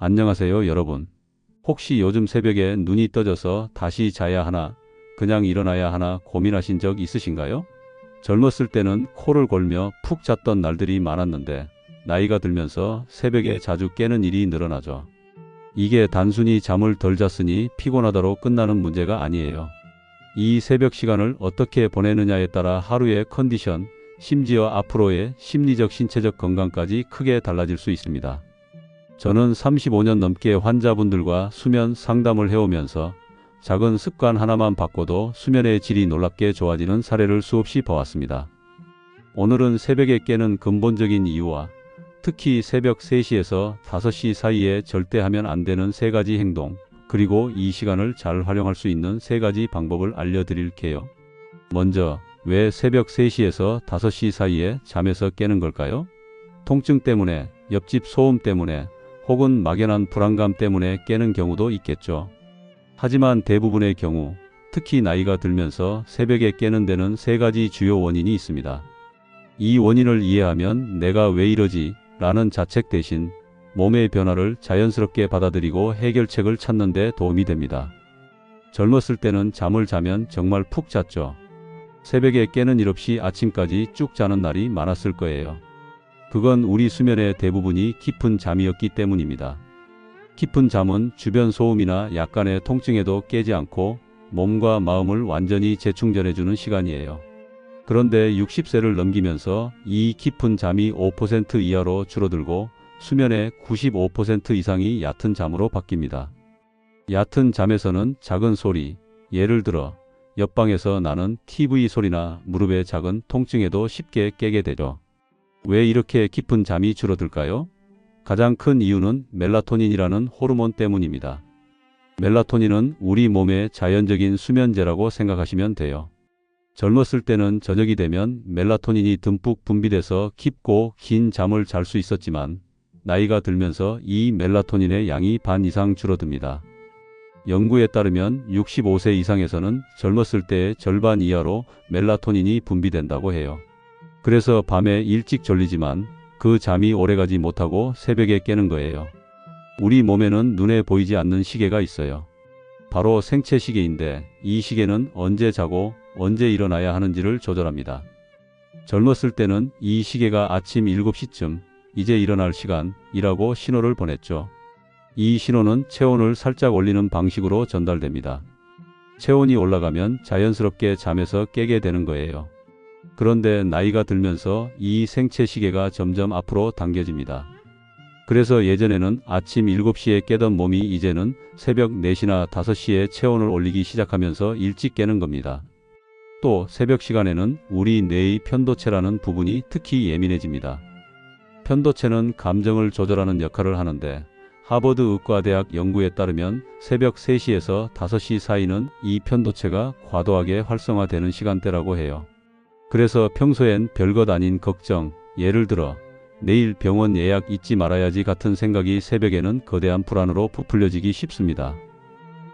안녕하세요, 여러분. 혹시 요즘 새벽에 눈이 떠져서 다시 자야 하나, 그냥 일어나야 하나 고민하신 적 있으신가요? 젊었을 때는 코를 골며 푹 잤던 날들이 많았는데, 나이가 들면서 새벽에 자주 깨는 일이 늘어나죠. 이게 단순히 잠을 덜 잤으니 피곤하다로 끝나는 문제가 아니에요. 이 새벽 시간을 어떻게 보내느냐에 따라 하루의 컨디션, 심지어 앞으로의 심리적, 신체적 건강까지 크게 달라질 수 있습니다. 저는 35년 넘게 환자분들과 수면 상담을 해오면서 작은 습관 하나만 바꿔도 수면의 질이 놀랍게 좋아지는 사례를 수없이 봐왔습니다. 오늘은 새벽에 깨는 근본적인 이유와 특히 새벽 3시에서 5시 사이에 절대 하면 안 되는 3가지 행동, 그리고 이 시간을 잘 활용할 수 있는 3가지 방법을 알려드릴게요. 먼저, 왜 새벽 3시에서 5시 사이에 잠에서 깨는 걸까요? 통증 때문에, 옆집 소음 때문에, 혹은 막연한 불안감 때문에 깨는 경우도 있겠죠. 하지만 대부분의 경우, 특히 나이가 들면서 새벽에 깨는 데는 3가지 주요 원인이 있습니다. 이 원인을 이해하면 내가 왜 이러지? 라는 자책 대신 몸의 변화를 자연스럽게 받아들이고 해결책을 찾는 데 도움이 됩니다. 젊었을 때는 잠을 자면 정말 푹 잤죠. 새벽에 깨는 일 없이 아침까지 쭉 자는 날이 많았을 거예요. 그건 우리 수면의 대부분이 깊은 잠이었기 때문입니다. 깊은 잠은 주변 소음이나 약간의 통증에도 깨지 않고 몸과 마음을 완전히 재충전해주는 시간이에요. 그런데 60세를 넘기면서 이 깊은 잠이 5% 이하로 줄어들고 수면의 95% 이상이 얕은 잠으로 바뀝니다. 얕은 잠에서는 작은 소리, 예를 들어 옆방에서 나는 TV 소리나 무릎의 작은 통증에도 쉽게 깨게 되죠. 왜 이렇게 깊은 잠이 줄어들까요? 가장 큰 이유는 멜라토닌이라는 호르몬 때문입니다. 멜라토닌은 우리 몸의 자연적인 수면제라고 생각하시면 돼요. 젊었을 때는 저녁이 되면 멜라토닌이 듬뿍 분비돼서 깊고 긴 잠을 잘 수 있었지만 나이가 들면서 이 멜라토닌의 양이 반 이상 줄어듭니다. 연구에 따르면 65세 이상에서는 젊었을 때의 절반 이하로 멜라토닌이 분비된다고 해요. 그래서 밤에 일찍 졸리지만 그 잠이 오래가지 못하고 새벽에 깨는 거예요. 우리 몸에는 눈에 보이지 않는 시계가 있어요. 바로 생체 시계인데 이 시계는 언제 자고 언제 일어나야 하는지를 조절합니다. 젊었을 때는 이 시계가 아침 7시쯤 이제 일어날 시간이라고 신호를 보냈죠. 이 신호는 체온을 살짝 올리는 방식으로 전달됩니다. 체온이 올라가면 자연스럽게 잠에서 깨게 되는 거예요. 그런데 나이가 들면서 이 생체 시계가 점점 앞으로 당겨집니다. 그래서 예전에는 아침 7시에 깨던 몸이 이제는 새벽 4시나 5시에 체온을 올리기 시작하면서 일찍 깨는 겁니다. 또 새벽 시간에는 우리 뇌의 편도체라는 부분이 특히 예민해집니다. 편도체는 감정을 조절하는 역할을 하는데 하버드 의과대학 연구에 따르면 새벽 3시에서 5시 사이는 이 편도체가 과도하게 활성화되는 시간대라고 해요. 그래서 평소엔 별것 아닌 걱정, 예를 들어 내일 병원 예약 잊지 말아야지 같은 생각이 새벽에는 거대한 불안으로 부풀려지기 쉽습니다.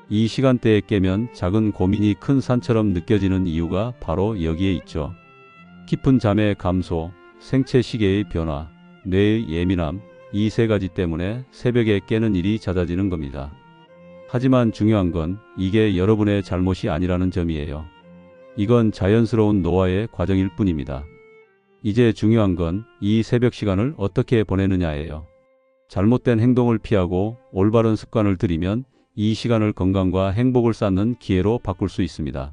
이 시간대에 깨면 작은 고민이 큰 산처럼 느껴지는 이유가 바로 여기에 있죠. 깊은 잠의 감소, 생체 시계의 변화, 뇌의 예민함, 이 3가지 때문에 새벽에 깨는 일이 잦아지는 겁니다. 하지만 중요한 건 이게 여러분의 잘못이 아니라는 점이에요. 이건 자연스러운 노화의 과정일 뿐입니다. 이제 중요한 건 이 새벽 시간을 어떻게 보내느냐예요. 잘못된 행동을 피하고 올바른 습관을 들이면 이 시간을 건강과 행복을 쌓는 기회로 바꿀 수 있습니다.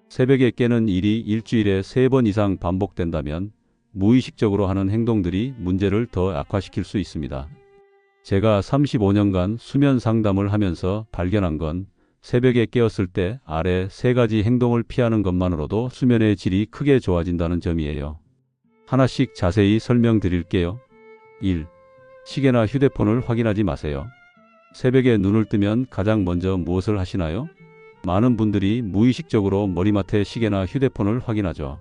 새벽에 깨는 일이 일주일에 3번 이상 반복된다면 무의식적으로 하는 행동들이 문제를 더 악화시킬 수 있습니다. 제가 35년간 수면 상담을 하면서 발견한 건 새벽에 깨었을 때 아래 3가지 행동을 피하는 것만으로도 수면의 질이 크게 좋아진다는 점이에요. 하나씩 자세히 설명드릴게요. 1. 시계나 휴대폰을 확인하지 마세요. 새벽에 눈을 뜨면 가장 먼저 무엇을 하시나요? 많은 분들이 무의식적으로 머리맡에 시계나 휴대폰을 확인하죠.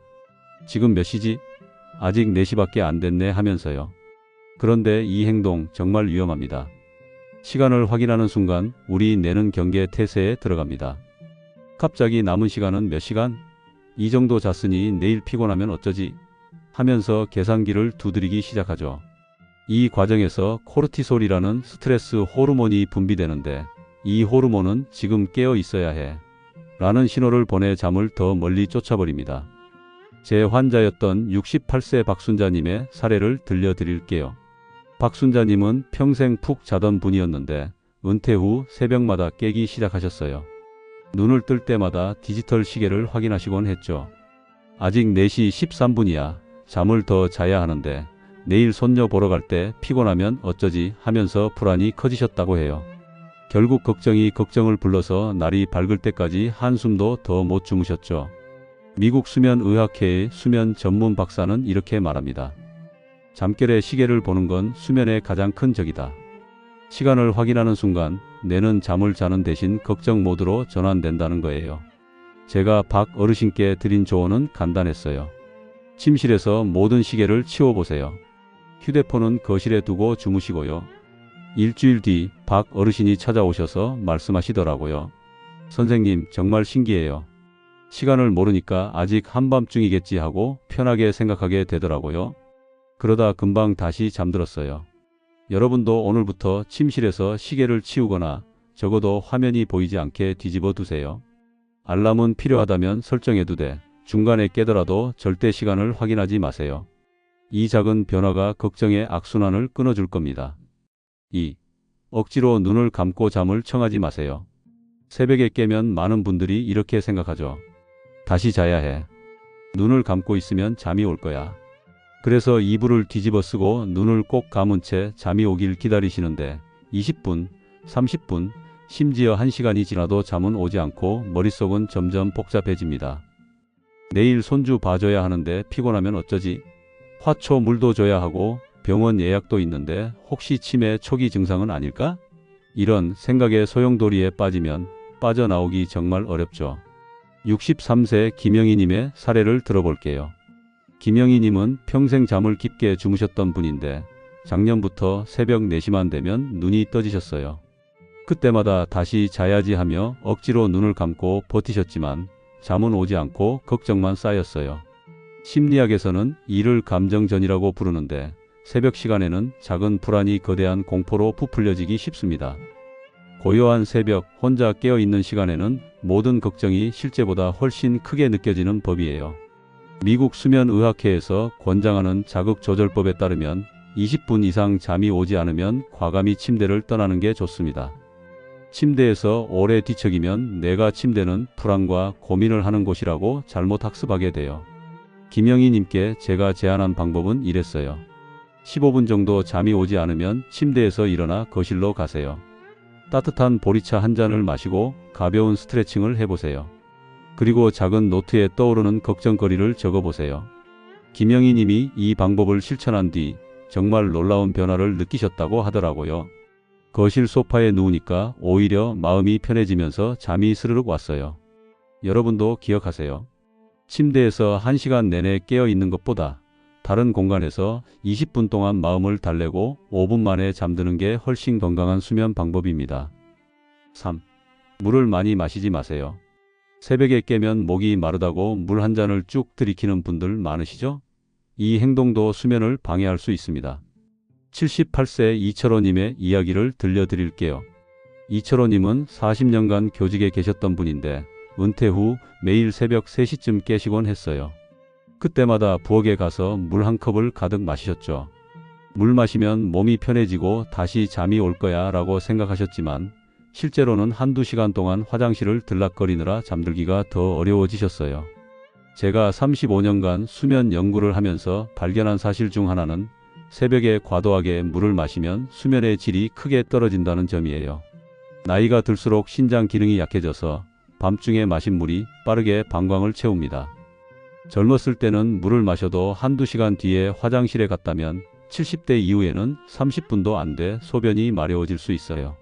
지금 몇 시지? 아직 4시밖에 안 됐네 하면서요. 그런데 이 행동 정말 위험합니다. 시간을 확인하는 순간 우리 뇌는 경계 태세에 들어갑니다. 갑자기 남은 시간은 몇 시간? 이 정도 잤으니 내일 피곤하면 어쩌지? 하면서 계산기를 두드리기 시작하죠. 이 과정에서 코르티솔이라는 스트레스 호르몬이 분비되는데 이 호르몬은 지금 깨어 있어야 해 라는 신호를 보내 잠을 더 멀리 쫓아버립니다. 제 환자였던 68세 박순자님의 사례를 들려드릴게요. 박순자님은 평생 푹 자던 분이었는데 은퇴 후 새벽마다 깨기 시작하셨어요. 눈을 뜰 때마다 디지털 시계를 확인하시곤 했죠. 아직 4시 13분이야. 잠을 더 자야 하는데 내일 손녀 보러 갈 때 피곤하면 어쩌지 하면서 불안이 커지셨다고 해요. 결국 걱정이 걱정을 불러서 날이 밝을 때까지 한숨도 더 못 주무셨죠. 미국 수면의학회의 수면 전문 박사는 이렇게 말합니다. 잠결에 시계를 보는 건 수면의 가장 큰 적이다. 시간을 확인하는 순간 뇌는 잠을 자는 대신 걱정 모드로 전환된다는 거예요. 제가 박 어르신께 드린 조언은 간단했어요. 침실에서 모든 시계를 치워보세요. 휴대폰은 거실에 두고 주무시고요. 일주일 뒤 박 어르신이 찾아오셔서 말씀하시더라고요. 선생님, 정말 신기해요. 시간을 모르니까 아직 한밤중이겠지 하고 편하게 생각하게 되더라고요. 그러다 금방 다시 잠들었어요. 여러분도 오늘부터 침실에서 시계를 치우거나 적어도 화면이 보이지 않게 뒤집어 두세요. 알람은 필요하다면 설정해두되 중간에 깨더라도 절대 시간을 확인하지 마세요. 이 작은 변화가 걱정의 악순환을 끊어줄 겁니다. 2. 억지로 눈을 감고 잠을 청하지 마세요. 새벽에 깨면 많은 분들이 이렇게 생각하죠. 다시 자야 해. 눈을 감고 있으면 잠이 올 거야. 그래서 이불을 뒤집어 쓰고 눈을 꼭 감은 채 잠이 오길 기다리시는데 20분, 30분, 심지어 1시간이 지나도 잠은 오지 않고 머릿속은 점점 복잡해집니다. 내일 손주 봐줘야 하는데 피곤하면 어쩌지? 화초 물도 줘야 하고 병원 예약도 있는데 혹시 치매 초기 증상은 아닐까? 이런 생각의 소용돌이에 빠지면 빠져나오기 정말 어렵죠. 63세 김영희님의 사례를 들어볼게요. 김영희님은 평생 잠을 깊게 주무셨던 분인데 작년부터 새벽 4시만 되면 눈이 떠지셨어요. 그때마다 다시 자야지 하며 억지로 눈을 감고 버티셨지만 잠은 오지 않고 걱정만 쌓였어요. 심리학에서는 이를 감정전이라고 부르는데 새벽 시간에는 작은 불안이 거대한 공포로 부풀려지기 쉽습니다. 고요한 새벽, 혼자 깨어있는 시간에는 모든 걱정이 실제보다 훨씬 크게 느껴지는 법이에요. 미국 수면의학회에서 권장하는 자극조절법에 따르면 20분 이상 잠이 오지 않으면 과감히 침대를 떠나는 게 좋습니다. 침대에서 오래 뒤척이면 뇌가 침대는 불안과 고민을 하는 곳이라고 잘못 학습하게 돼요. 김영희님께 제가 제안한 방법은 이랬어요. 15분 정도 잠이 오지 않으면 침대에서 일어나 거실로 가세요. 따뜻한 보리차 한 잔을 마시고 가벼운 스트레칭을 해보세요. 그리고 작은 노트에 떠오르는 걱정거리를 적어보세요. 김영희 님이 이 방법을 실천한 뒤 정말 놀라운 변화를 느끼셨다고 하더라고요. 거실 소파에 누우니까 오히려 마음이 편해지면서 잠이 스르륵 왔어요. 여러분도 기억하세요. 침대에서 1시간 내내 깨어 있는 것보다 다른 공간에서 20분 동안 마음을 달래고 5분 만에 잠드는 게 훨씬 건강한 수면 방법입니다. 3. 물을 많이 마시지 마세요. 새벽에 깨면 목이 마르다고 물 한 잔을 쭉 들이키는 분들 많으시죠? 이 행동도 수면을 방해할 수 있습니다. 78세 이철호님의 이야기를 들려드릴게요. 이철호님은 40년간 교직에 계셨던 분인데 은퇴 후 매일 새벽 3시쯤 깨시곤 했어요. 그때마다 부엌에 가서 물 한 컵을 가득 마시셨죠. 물 마시면 몸이 편해지고 다시 잠이 올 거야 라고 생각하셨지만 실제로는 한두 시간 동안 화장실을 들락거리느라 잠들기가 더 어려워지셨어요. 제가 35년간 수면 연구를 하면서 발견한 사실 중 하나는 새벽에 과도하게 물을 마시면 수면의 질이 크게 떨어진다는 점이에요. 나이가 들수록 신장 기능이 약해져서 밤중에 마신 물이 빠르게 방광을 채웁니다. 젊었을 때는 물을 마셔도 한두 시간 뒤에 화장실에 갔다면 70대 이후에는 30분도 안 돼 소변이 마려워질 수 있어요.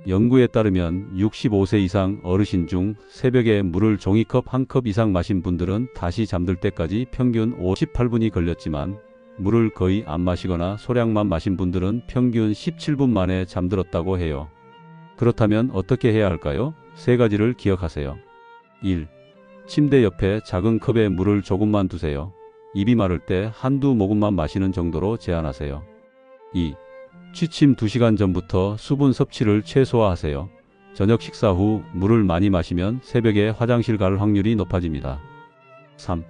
연구에 따르면 65세 이상 어르신 중 새벽에 물을 종이컵 1컵 이상 마신 분들은 다시 잠들 때까지 평균 58분이 걸렸지만 물을 거의 안 마시거나 소량만 마신 분들은 평균 17분 만에 잠들었다고 해요. 그렇다면 어떻게 해야 할까요? 3가지를 기억하세요. 1. 침대 옆에 작은 컵에 물을 조금만 두세요. 입이 마를 때 한두 모금만 마시는 정도로 제한하세요. 2. 취침 2시간 전부터 수분 섭취를 최소화하세요. 저녁 식사 후 물을 많이 마시면 새벽에 화장실 갈 확률이 높아집니다. 3.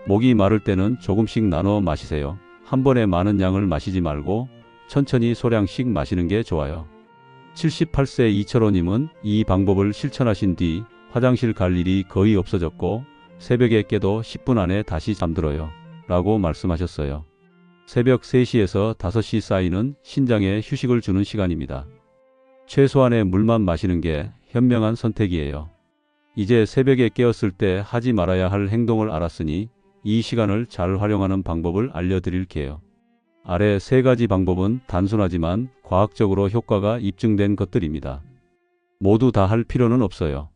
목이 마를 때는 조금씩 나눠 마시세요. 한 번에 많은 양을 마시지 말고 천천히 소량씩 마시는 게 좋아요. 78세 이철호님은 이 방법을 실천하신 뒤 화장실 갈 일이 거의 없어졌고 새벽에 깨도 10분 안에 다시 잠들어요. 라고 말씀하셨어요. 새벽 3시에서 5시 사이는 신장에 휴식을 주는 시간입니다. 최소한의 물만 마시는 게 현명한 선택이에요. 이제 새벽에 깨었을 때 하지 말아야 할 행동을 알았으니 이 시간을 잘 활용하는 방법을 알려드릴게요. 아래 3가지 방법은 단순하지만 과학적으로 효과가 입증된 것들입니다. 모두 다 할 필요는 없어요.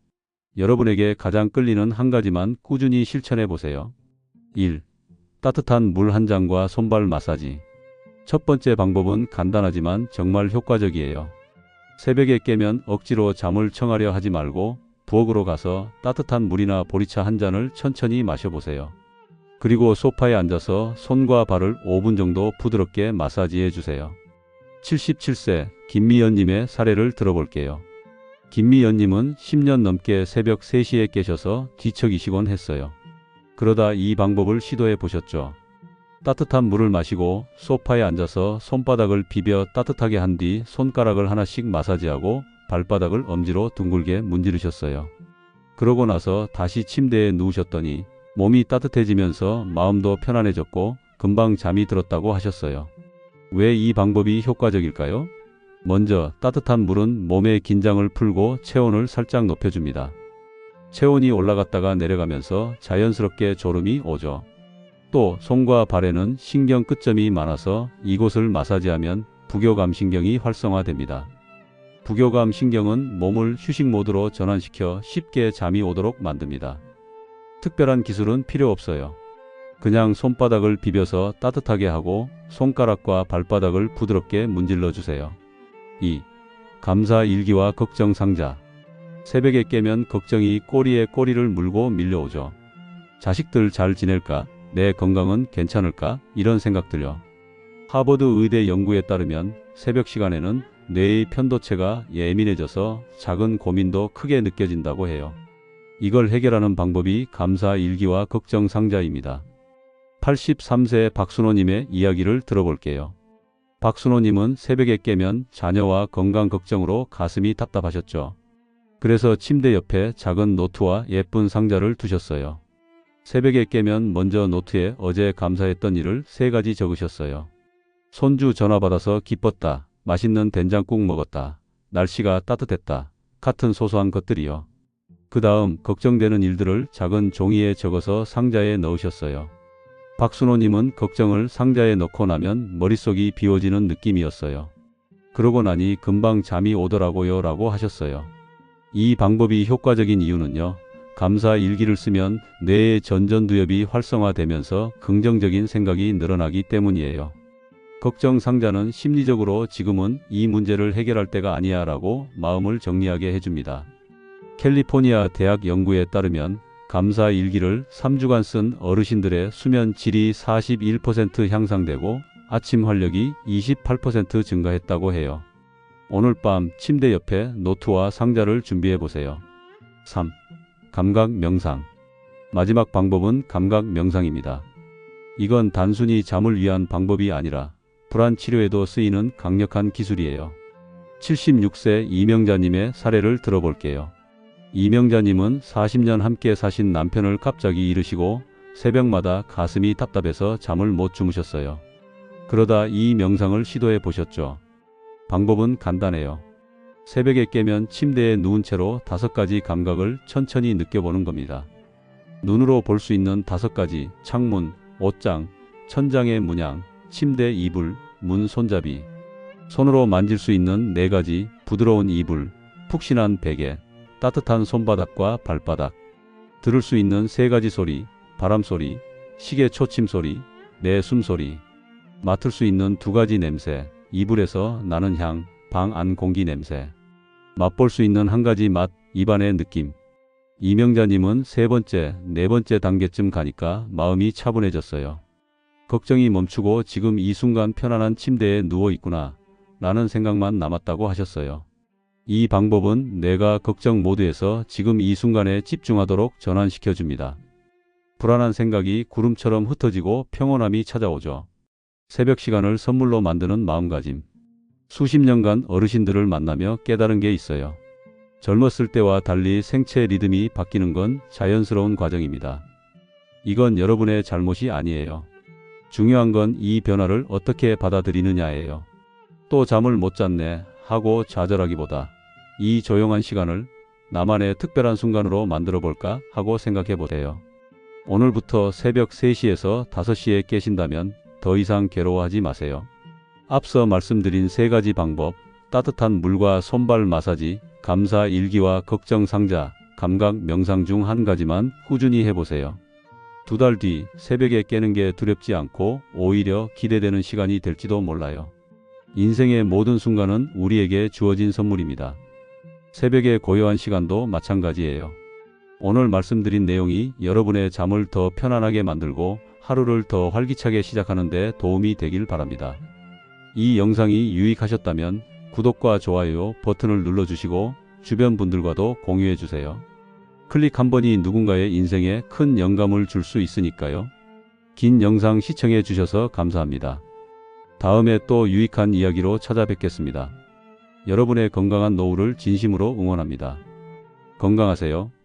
여러분에게 가장 끌리는 한 가지만 꾸준히 실천해 보세요. 1. 따뜻한 물 한 잔과 손발 마사지. 첫 번째 방법은 간단하지만 정말 효과적이에요. 새벽에 깨면 억지로 잠을 청하려 하지 말고 부엌으로 가서 따뜻한 물이나 보리차 한 잔을 천천히 마셔보세요. 그리고 소파에 앉아서 손과 발을 5분 정도 부드럽게 마사지해 주세요. 77세 김미연님의 사례를 들어볼게요. 김미연님은 10년 넘게 새벽 3시에 깨셔서 뒤척이시곤 했어요. 그러다 이 방법을 시도해 보셨죠. 따뜻한 물을 마시고 소파에 앉아서 손바닥을 비벼 따뜻하게 한 뒤 손가락을 하나씩 마사지하고 발바닥을 엄지로 둥글게 문지르셨어요. 그러고 나서 다시 침대에 누우셨더니 몸이 따뜻해지면서 마음도 편안해졌고 금방 잠이 들었다고 하셨어요. 왜 이 방법이 효과적일까요? 먼저 따뜻한 물은 몸의 긴장을 풀고 체온을 살짝 높여줍니다. 체온이 올라갔다가 내려가면서 자연스럽게 졸음이 오죠. 또 손과 발에는 신경 끝점이 많아서 이곳을 마사지하면 부교감 신경이 활성화됩니다. 부교감 신경은 몸을 휴식 모드로 전환시켜 쉽게 잠이 오도록 만듭니다. 특별한 기술은 필요 없어요. 그냥 손바닥을 비벼서 따뜻하게 하고 손가락과 발바닥을 부드럽게 문질러 주세요. 2. 감사 일기와 걱정 상자. 새벽에 깨면 걱정이 꼬리에 꼬리를 물고 밀려오죠. 자식들 잘 지낼까? 내 건강은 괜찮을까? 이런 생각들요. 하버드 의대 연구에 따르면 새벽 시간에는 뇌의 편도체가 예민해져서 작은 고민도 크게 느껴진다고 해요. 이걸 해결하는 방법이 감사 일기와 걱정 상자입니다. 83세 박순호님의 이야기를 들어볼게요. 박순호님은 새벽에 깨면 자녀와 건강 걱정으로 가슴이 답답하셨죠. 그래서 침대 옆에 작은 노트와 예쁜 상자를 두셨어요. 새벽에 깨면 먼저 노트에 어제 감사했던 일을 3가지 적으셨어요. 손주 전화 받아서 기뻤다. 맛있는 된장국 먹었다. 날씨가 따뜻했다. 같은 소소한 것들이요. 그 다음 걱정되는 일들을 작은 종이에 적어서 상자에 넣으셨어요. 박순호님은 걱정을 상자에 넣고 나면 머릿속이 비워지는 느낌이었어요. 그러고 나니 금방 잠이 오더라고요 라고 하셨어요. 이 방법이 효과적인 이유는요. 감사 일기를 쓰면 뇌의 전전두엽이 활성화되면서 긍정적인 생각이 늘어나기 때문이에요. 걱정 상자는 심리적으로 지금은 이 문제를 해결할 때가 아니야 라고 마음을 정리하게 해줍니다. 캘리포니아 대학 연구에 따르면 감사 일기를 3주간 쓴 어르신들의 수면 질이 41% 향상되고 아침 활력이 28% 증가했다고 해요. 오늘 밤 침대 옆에 노트와 상자를 준비해 보세요. 3. 감각 명상. 마지막 방법은 감각 명상입니다. 이건 단순히 잠을 위한 방법이 아니라 불안 치료에도 쓰이는 강력한 기술이에요. 76세 이명자님의 사례를 들어볼게요. 이명자님은 40년 함께 사신 남편을 갑자기 잃으시고 새벽마다 가슴이 답답해서 잠을 못 주무셨어요. 그러다 이 명상을 시도해 보셨죠. 방법은 간단해요. 새벽에 깨면 침대에 누운 채로 5가지 감각을 천천히 느껴보는 겁니다. 눈으로 볼 수 있는 5가지, 창문, 옷장, 천장의 문양, 침대 이불, 문 손잡이. 손으로 만질 수 있는 4가지, 부드러운 이불, 푹신한 베개, 따뜻한 손바닥과 발바닥. 들을 수 있는 3가지 소리, 바람 소리, 시계 초침 소리, 내 숨소리. 맡을 수 있는 2가지 냄새, 이불에서 나는 향, 방 안 공기 냄새. 맛볼 수 있는 1가지 맛, 입안의 느낌. 이명자님은 3번째, 4번째 단계쯤 가니까 마음이 차분해졌어요. 걱정이 멈추고 지금 이 순간 편안한 침대에 누워 있구나 라는 생각만 남았다고 하셨어요. 이 방법은 내가 걱정 모드에서 지금 이 순간에 집중하도록 전환시켜 줍니다. 불안한 생각이 구름처럼 흩어지고 평온함이 찾아오죠. 새벽 시간을 선물로 만드는 마음가짐. 수십 년간 어르신들을 만나며 깨달은 게 있어요. 젊었을 때와 달리 생체 리듬이 바뀌는 건 자연스러운 과정입니다. 이건 여러분의 잘못이 아니에요. 중요한 건 이 변화를 어떻게 받아들이느냐예요. 또 잠을 못 잤네 하고 좌절하기보다 이 조용한 시간을 나만의 특별한 순간으로 만들어 볼까 하고 생각해 보세요. 오늘부터 새벽 3시에서 5시에 깨신다면 더 이상 괴로워하지 마세요. 앞서 말씀드린 3가지 방법, 따뜻한 물과 손발 마사지, 감사 일기와 걱정 상자, 감각 명상 중 한 가지만 꾸준히 해보세요. 2달 뒤 새벽에 깨는 게 두렵지 않고 오히려 기대되는 시간이 될지도 몰라요. 인생의 모든 순간은 우리에게 주어진 선물입니다. 새벽의 고요한 시간도 마찬가지예요. 오늘 말씀드린 내용이 여러분의 잠을 더 편안하게 만들고 하루를 더 활기차게 시작하는 데 도움이 되길 바랍니다. 이 영상이 유익하셨다면 구독과 좋아요 버튼을 눌러주시고 주변 분들과도 공유해 주세요. 클릭 한 번이 누군가의 인생에 큰 영감을 줄 수 있으니까요. 긴 영상 시청해 주셔서 감사합니다. 다음에 또 유익한 이야기로 찾아뵙겠습니다. 여러분의 건강한 노후를 진심으로 응원합니다. 건강하세요.